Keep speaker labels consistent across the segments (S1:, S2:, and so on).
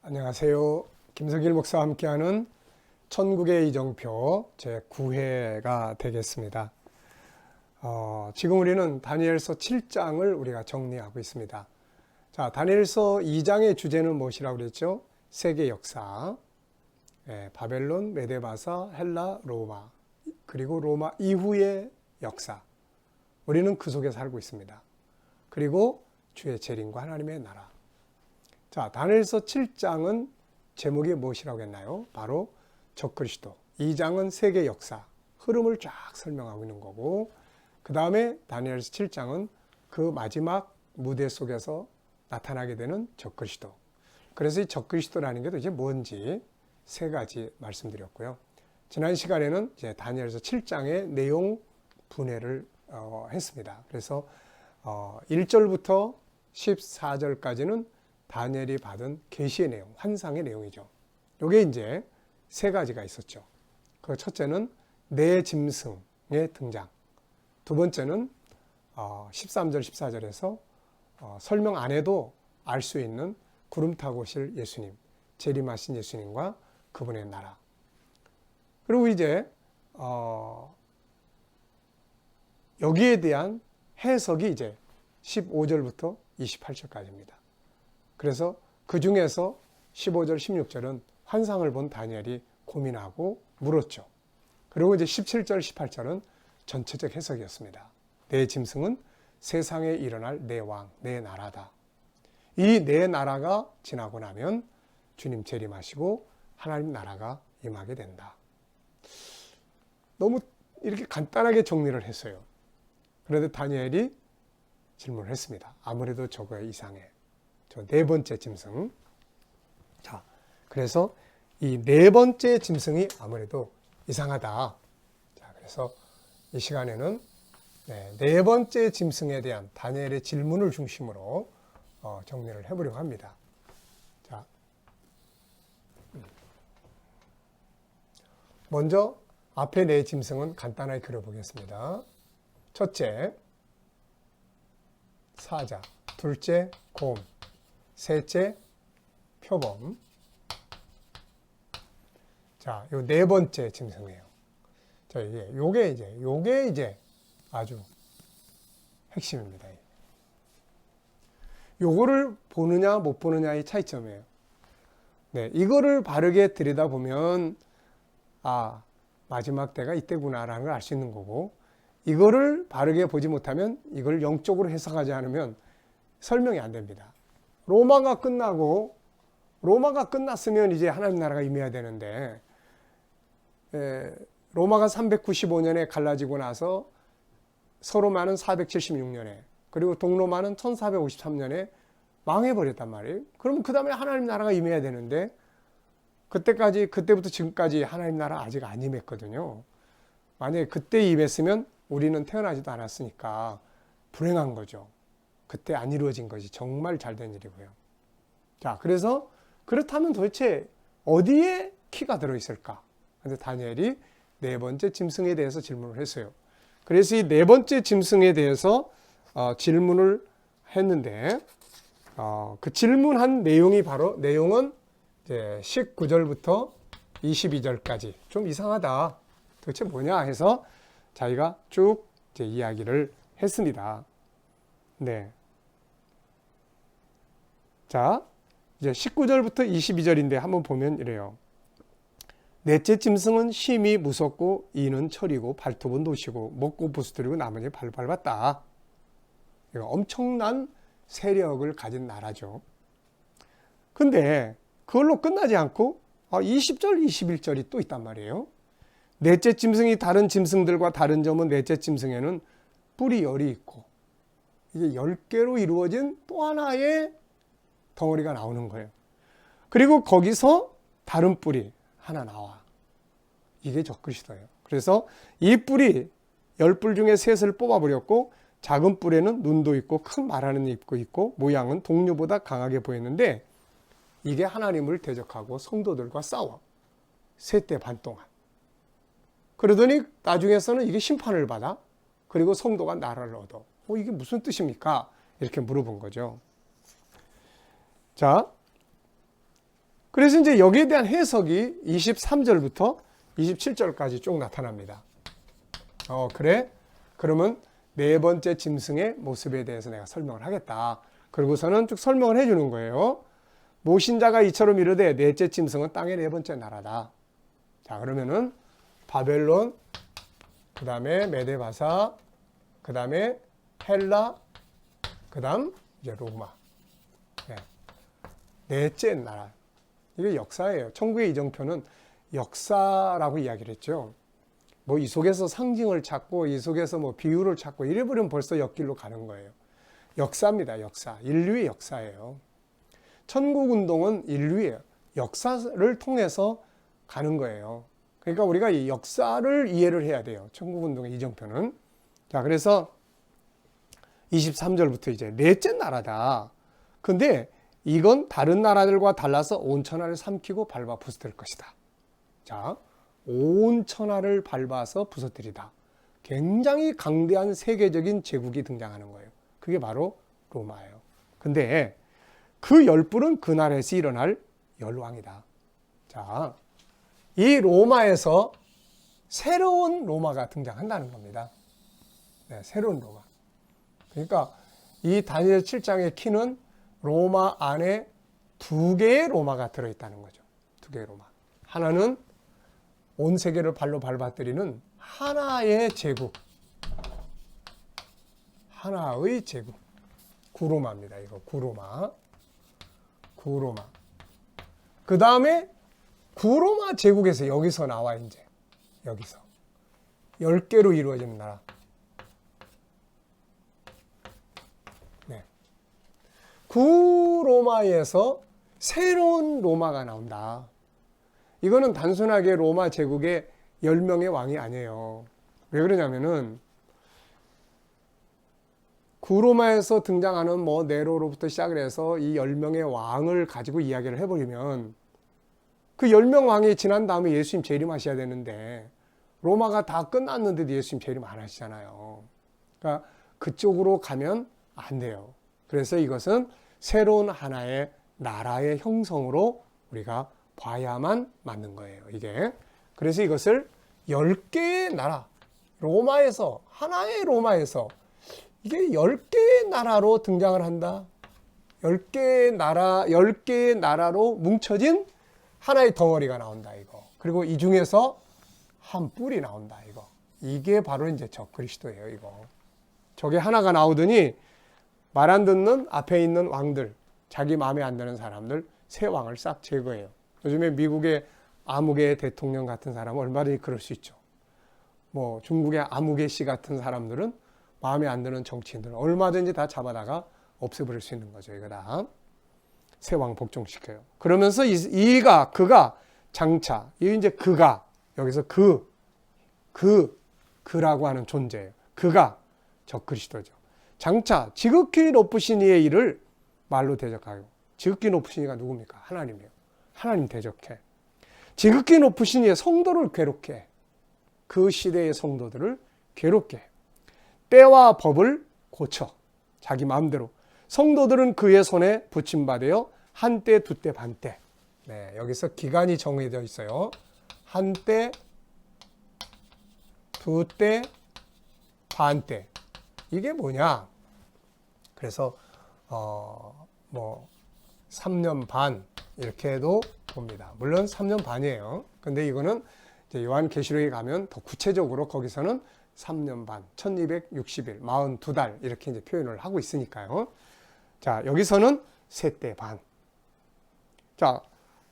S1: 안녕하세요. 김석일 목사와 함께하는 천국의 이정표 제9회가 되겠습니다. 지금 우리는 다니엘서 7장을 우리가 정리하고 있습니다. 자, 다니엘서 2장의 주제는 무엇이라고 그랬죠? 세계 역사, 바벨론, 메데바사, 헬라, 로마, 그리고 로마 이후의 역사. 우리는 그 속에 살고 있습니다. 그리고 주의 재림과 하나님의 나라. 자, 다니엘서 7장은 제목이 무엇이라고 했나요? 바로 적그리스도. 2장은 세계 역사, 흐름을 쫙 설명하고 있는 거고, 그 다음에 다니엘서 7장은 그 마지막 무대 속에서 나타나게 되는 적그리스도. 그래서 이 적그리스도라는 게 도대체 뭔지 세 가지 말씀드렸고요. 지난 시간에는 이제 다니엘서 7장의 내용 분해를 했습니다. 그래서 1절부터 14절까지는 다니엘이 받은 계시의 내용, 환상의 내용이죠. 이게 이제 세 가지가 있었죠. 그 첫째는 네 짐승의 등장. 두 번째는 13절, 14절에서 설명 안 해도 알 수 있는 구름 타고 오실 예수님, 재림하신 예수님과 그분의 나라. 그리고 이제 여기에 대한 해석이 이제 15절부터 28절까지입니다. 그래서 그 중에서 15절, 16절은 환상을 본 다니엘이 고민하고 물었죠. 그리고 이제 17절, 18절은 전체적 해석이었습니다. 내 짐승은 세상에 일어날 내 왕, 내 나라다. 이 내 나라가 지나고 나면 주님 재림하시고 하나님 나라가 임하게 된다. 너무 이렇게 간단하게 정리를 했어요. 그런데 다니엘이 질문을 했습니다. 아무래도 저거 이상해. 저 네 번째 짐승. 자, 그래서 이 네 번째 짐승이 아무래도 이상하다. 자, 그래서 이 시간에는 네 번째 짐승에 대한 다니엘의 질문을 중심으로 정리를 해보려고 합니다. 자, 먼저 앞에 네 짐승은 간단하게 그려보겠습니다. 첫째, 사자. 둘째, 곰. 셋째, 표범. 자, 요 네 번째 짐승이에요. 자, 요게 이제 아주 핵심입니다. 요거를 보느냐 못 보느냐의 차이점이에요. 네, 이거를 바르게 들여다보면 마지막 때가 이때구나라는 걸 알 수 있는 거고, 이거를 바르게 보지 못하면, 이걸 영적으로 해석하지 않으면 설명이 안 됩니다. 로마가 끝났으면 이제 하나님 나라가 임해야 되는데, 로마가 395년에 갈라지고 나서 서로마는 476년에, 그리고 동로마는 1453년에 망해버렸단 말이에요. 그럼 그 다음에 하나님 나라가 임해야 되는데, 그때부터 지금까지 하나님 나라 아직 안 임했거든요. 만약에 그때 임했으면 우리는 태어나지도 않았으니까 불행한 거죠. 그때 안 이루어진 것이 정말 잘된 일이고요. 자, 그래서 그렇다면 도대체 어디에 키가 들어있을까? 그래서 다니엘이 네 번째 짐승에 대해서 질문을 했어요. 그래서 이 네 번째 짐승에 대해서 질문을 했는데, 그 질문한 내용은 이제 19절부터 22절까지 좀 이상하다. 도대체 뭐냐 해서 자기가 쭉 이제 이야기를 했습니다. 네. 자, 이제 19절부터 22절인데 한번 보면 이래요. 넷째 짐승은 심히 무섭고 이는 철이고 발톱은 노시고 먹고 부스들이고 나머지 발 밟았다. 이거 엄청난 세력을 가진 나라죠. 근데 그걸로 끝나지 않고 20절, 21절이 또 있단 말이에요. 넷째 짐승이 다른 짐승들과 다른 점은 넷째 짐승에는 뿔이 10이 있고, 이게 10개로 이루어진 또 하나의 덩어리가 나오는 거예요. 그리고 거기서 다른 뿔이 하나 나와. 이게 적그리스도예요. 그래서 이 뿔이 10뿔 중에 셋을 뽑아버렸고, 작은 뿔에는 눈도 있고 큰 말하는 입도 있고 모양은 동류보다 강하게 보였는데, 이게 하나님을 대적하고 성도들과 싸워. 세대 반 동안. 그러더니 나중에서는 이게 심판을 받아. 그리고 성도가 나라를 얻어. 이게 무슨 뜻입니까? 이렇게 물어본 거죠. 자, 그래서 이제 여기에 대한 해석이 23절부터 27절까지 쭉 나타납니다. 그래? 그러면 네 번째 짐승의 모습에 대해서 내가 설명을 하겠다. 그리고서는 쭉 설명을 해주는 거예요. 모신자가 이처럼 이르되 넷째 짐승은 땅의 네 번째 나라다. 자, 그러면은 바벨론, 그 다음에 메데바사, 그 다음에 헬라, 그 다음 이제 로마. 네. 넷째 나라. 이게 역사예요. 천국의 이정표는 역사라고 이야기를 했죠. 뭐 이 속에서 상징을 찾고 이 속에서 뭐 비유를 찾고 이래버리면 벌써 역길로 가는 거예요. 역사입니다. 역사. 인류의 역사예요. 천국운동은 인류의 역사를 통해서 가는 거예요. 그러니까 우리가 이 역사를 이해를 해야 돼요. 천국운동의 이정표는. 자, 그래서 23절부터 이제 넷째 나라다. 근데 이건 다른 나라들과 달라서 온 천하를 삼키고 밟아 부서뜨릴 것이다. 자, 온 천하를 밟아서 부서뜨리다. 굉장히 강대한 세계적인 제국이 등장하는 거예요. 그게 바로 로마예요. 근데 그 열불은 그 나라에서 일어날 열왕이다. 자, 이 로마에서 새로운 로마가 등장한다는 겁니다. 네, 새로운 로마. 그러니까 이 다니엘 7장의 키는 로마 안에 두 개의 로마가 들어있다는 거죠. 두 개의 로마. 하나는 온 세계를 발로 밟아뜨리는 하나의 제국. 하나의 제국. 구로마입니다. 이거 구로마. 구로마. 그 다음에 구로마 제국에서 여기서 나와 이제. 여기서. 10개로 이루어지는 나라. 구로마에서 새로운 로마가 나온다. 이거는 단순하게 로마 제국의 10명의 왕이 아니에요. 왜 그러냐면은 구로마에서 등장하는 뭐 네로로부터 시작을 해서 이 10명의 왕을 가지고 이야기를 해버리면 그 10명 왕이 지난 다음에 예수님 재림하셔야 되는데 로마가 다 끝났는데도 예수님 재림 안 하시잖아요. 그러니까 그쪽으로 가면 안 돼요. 그래서 이것은 새로운 하나의 나라의 형성으로 우리가 봐야만 맞는 거예요. 이게. 그래서 이것을 10개의 나라, 로마에서, 하나의 로마에서 이게 10개의 나라로 등장을 한다. 10개의 나라로 뭉쳐진 하나의 덩어리가 나온다, 이거. 그리고 이 중에서 한 뿔이 나온다, 이거. 이게 바로 이제 적그리스도예요, 이거. 저게 하나가 나오더니 말 안 듣는 앞에 있는 왕들, 자기 마음에 안 드는 사람들, 새 왕을 싹 제거해요. 요즘에 미국의 아무개 대통령 같은 사람은 얼마든지 그럴 수 있죠. 뭐 중국의 아무개 씨 같은 사람들은 마음에 안 드는 정치인들은 얼마든지 다 잡아다가 없애버릴 수 있는 거죠. 이거 다. 새 왕 복종시켜요. 그러면서 그가 장차, 이 이제 그가, 여기서 그라고 하는 존재예요. 그가 적그리스도죠. 장차 지극히 높으신 이의 일을 말로 대적하고, 지극히 높으신 이가 누굽니까? 하나님이에요. 하나님 대적해. 지극히 높으신 이의 성도를 괴롭게, 그 시대의 성도들을 괴롭게 해. 때와 법을 고쳐 자기 마음대로. 성도들은 그의 손에 붙임받아요. 한때, 두때, 반때. 네, 여기서 기간이 정해져 있어요. 한때, 두때, 반때. 이게 뭐냐? 그래서 3년 반 이렇게 해도 봅니다. 물론 3년 반이에요. 근데 이거는 이제 요한계시록에 가면 더 구체적으로 거기서는 3년 반, 1260일, 42달 이렇게 이제 표현을 하고 있으니까요. 자, 여기서는 세때 반. 자,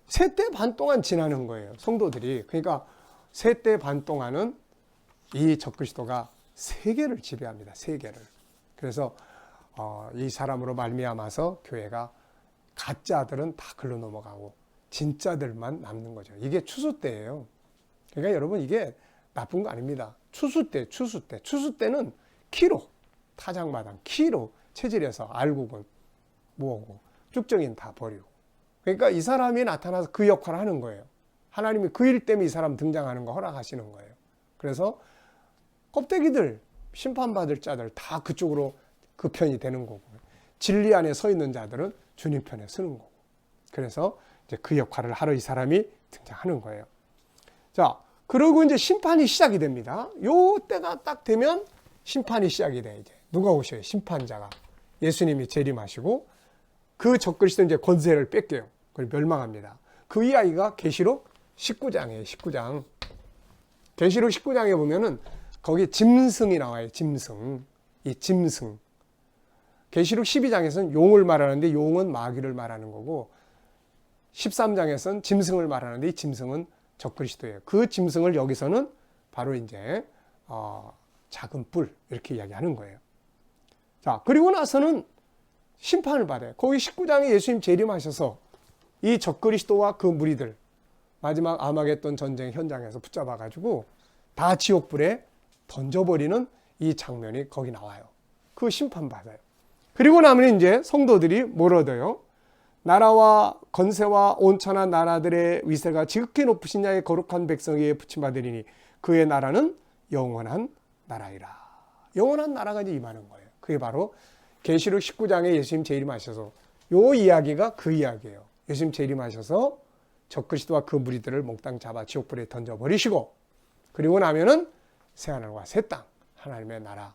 S1: 세때 반 동안 지나는 거예요. 성도들이. 그러니까 세때 반 동안은 이 적그리스도가 세계를 지배합니다. 세계를. 그래서 이 사람으로 말미암아서 교회가 가짜들은 다 글로 넘어가고 진짜들만 남는 거죠. 이게 추수 때예요. 그러니까 여러분 이게 나쁜 거 아닙니다. 추수 때는 키로, 타작마당 키로 체질에서 알국은 뭐고 쭉정이는 다 버리고. 그러니까 이 사람이 나타나서 그 역할을 하는 거예요. 하나님이 그 일 때문에 이 사람 등장하는 거 허락하시는 거예요. 그래서 껍데기들, 심판받을 자들 다 그쪽으로 그 편이 되는 거고, 진리 안에 서 있는 자들은 주님 편에 서는 거고. 그래서 이제 그 역할을 하러 이 사람이 등장하는 거예요. 자, 그리고 이제 심판이 시작이 됩니다. 요 때가 딱 되면 심판이 시작이 돼. 이제 누가 오셔요? 심판자가. 예수님이 재림하시고 그 적그리스도 이제 권세를 뺏겨요. 그리고 멸망합니다. 그 이야기가 계시록 19장이에요. 19장. 계시록 19장에 보면은 거기 짐승이 나와요. 짐승. 이 짐승. 계시록 12장에서는 용을 말하는데 용은 마귀를 말하는 거고 13장에서는 짐승을 말하는데 이 짐승은 적그리스도예요. 그 짐승을 여기서는 바로 이제 작은 뿔 이렇게 이야기하는 거예요. 자, 그리고 나서는 심판을 받아요. 거기 19장에 예수님 재림하셔서 이 적그리스도와 그 무리들 마지막 아마겟돈 전쟁 현장에서 붙잡아가지고 다 지옥불에 던져버리는 이 장면이 거기 나와요. 그 심판받아요. 그리고 나면 이제 성도들이 뭘 얻어요? 나라와 건세와 온천한 나라들의 위세가 지극히 높으신 자의 거룩한 백성에게 붙임받으리니 그의 나라는 영원한 나라이라. 영원한 나라가 이제 임하는 거예요. 그게 바로 계시록 19장에 예수님 재림하셔서 요 이야기가 그 이야기예요. 예수님 재림하셔서 적그리스도와 그 무리들을 몽땅 잡아 지옥불에 던져버리시고 그리고 나면은 새하늘과 새 땅, 하나님의 나라,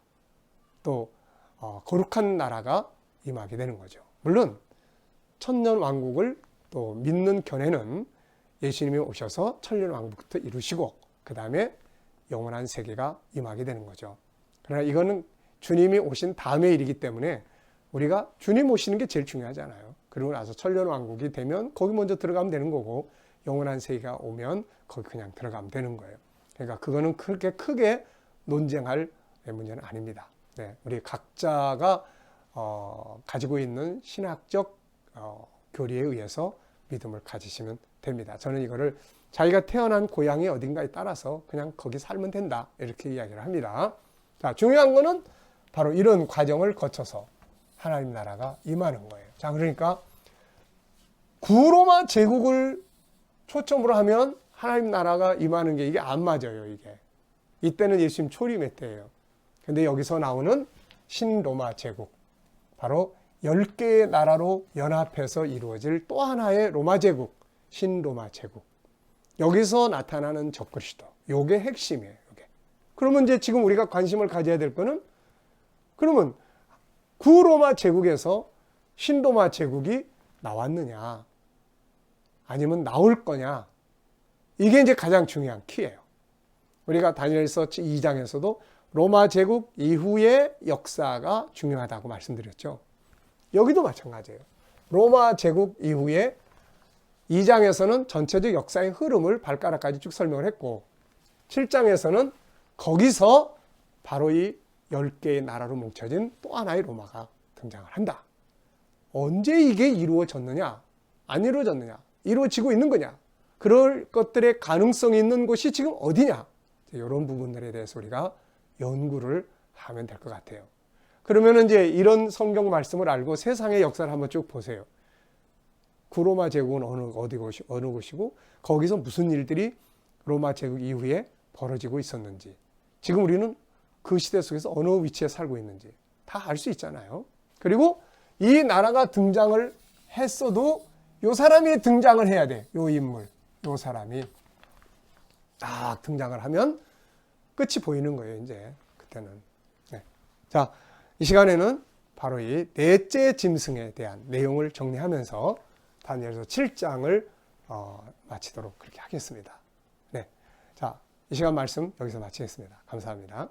S1: 또 거룩한 나라가 임하게 되는 거죠. 물론 천년 왕국을 또 믿는 견해는 예수님이 오셔서 천년 왕국부터 이루시고 그 다음에 영원한 세계가 임하게 되는 거죠. 그러나 이거는 주님이 오신 다음의 일이기 때문에 우리가 주님 오시는 게 제일 중요하잖아요. 그리고 나서 천년 왕국이 되면 거기 먼저 들어가면 되는 거고 영원한 세계가 오면 거기 그냥 들어가면 되는 거예요. 그러니까 그거는 그렇게 크게 논쟁할 문제는 아닙니다. 네, 우리 각자가 가지고 있는 신학적 교리에 의해서 믿음을 가지시면 됩니다. 저는 이거를 자기가 태어난 고향이 어딘가에 따라서 그냥 거기 살면 된다 이렇게 이야기를 합니다. 자, 중요한 거는 바로 이런 과정을 거쳐서 하나님 나라가 임하는 거예요. 자, 그러니까 구로마 제국을 초점으로 하면 하나님 나라가 임하는 게 이게 안 맞아요. 이게 이때는 예수님 초림의 때예요. 근데 여기서 나오는 신로마 제국, 바로 10개의 나라로 연합해서 이루어질 또 하나의 로마 제국, 신로마 제국. 여기서 나타나는 적그리스도. 요게 핵심이에요. 요게. 그러면 이제 지금 우리가 관심을 가져야 될 거는 그러면 구로마 제국에서 신로마 제국이 나왔느냐? 아니면 나올 거냐? 이게 이제 가장 중요한 키예요. 우리가 다니엘서 2장에서도 로마 제국 이후의 역사가 중요하다고 말씀드렸죠. 여기도 마찬가지예요. 로마 제국 이후에 2장에서는 전체적 역사의 흐름을 발가락까지 쭉 설명을 했고 7장에서는 거기서 바로 이 10개의 나라로 뭉쳐진 또 하나의 로마가 등장을 한다. 언제 이게 이루어졌느냐? 안 이루어졌느냐? 이루어지고 있는 거냐? 그럴 것들의 가능성이 있는 곳이 지금 어디냐? 이런 부분들에 대해서 우리가 연구를 하면 될 것 같아요. 그러면 이제 이런 성경 말씀을 알고 세상의 역사를 한번 쭉 보세요. 구로마 제국은 어느 곳이고 거기서 무슨 일들이 로마 제국 이후에 벌어지고 있었는지, 지금 우리는 그 시대 속에서 어느 위치에 살고 있는지 다 알 수 있잖아요. 그리고 이 나라가 등장을 했어도 요 사람이 등장을 해야 돼. 요 인물, 요 사람이 딱 등장을 하면 끝이 보이는 거예요. 이제 그때는. 네. 자, 이 시간에는 바로 이 넷째 짐승에 대한 내용을 정리하면서 다니엘서 7장을 마치도록 그렇게 하겠습니다. 네. 자, 이 시간 말씀 여기서 마치겠습니다. 감사합니다.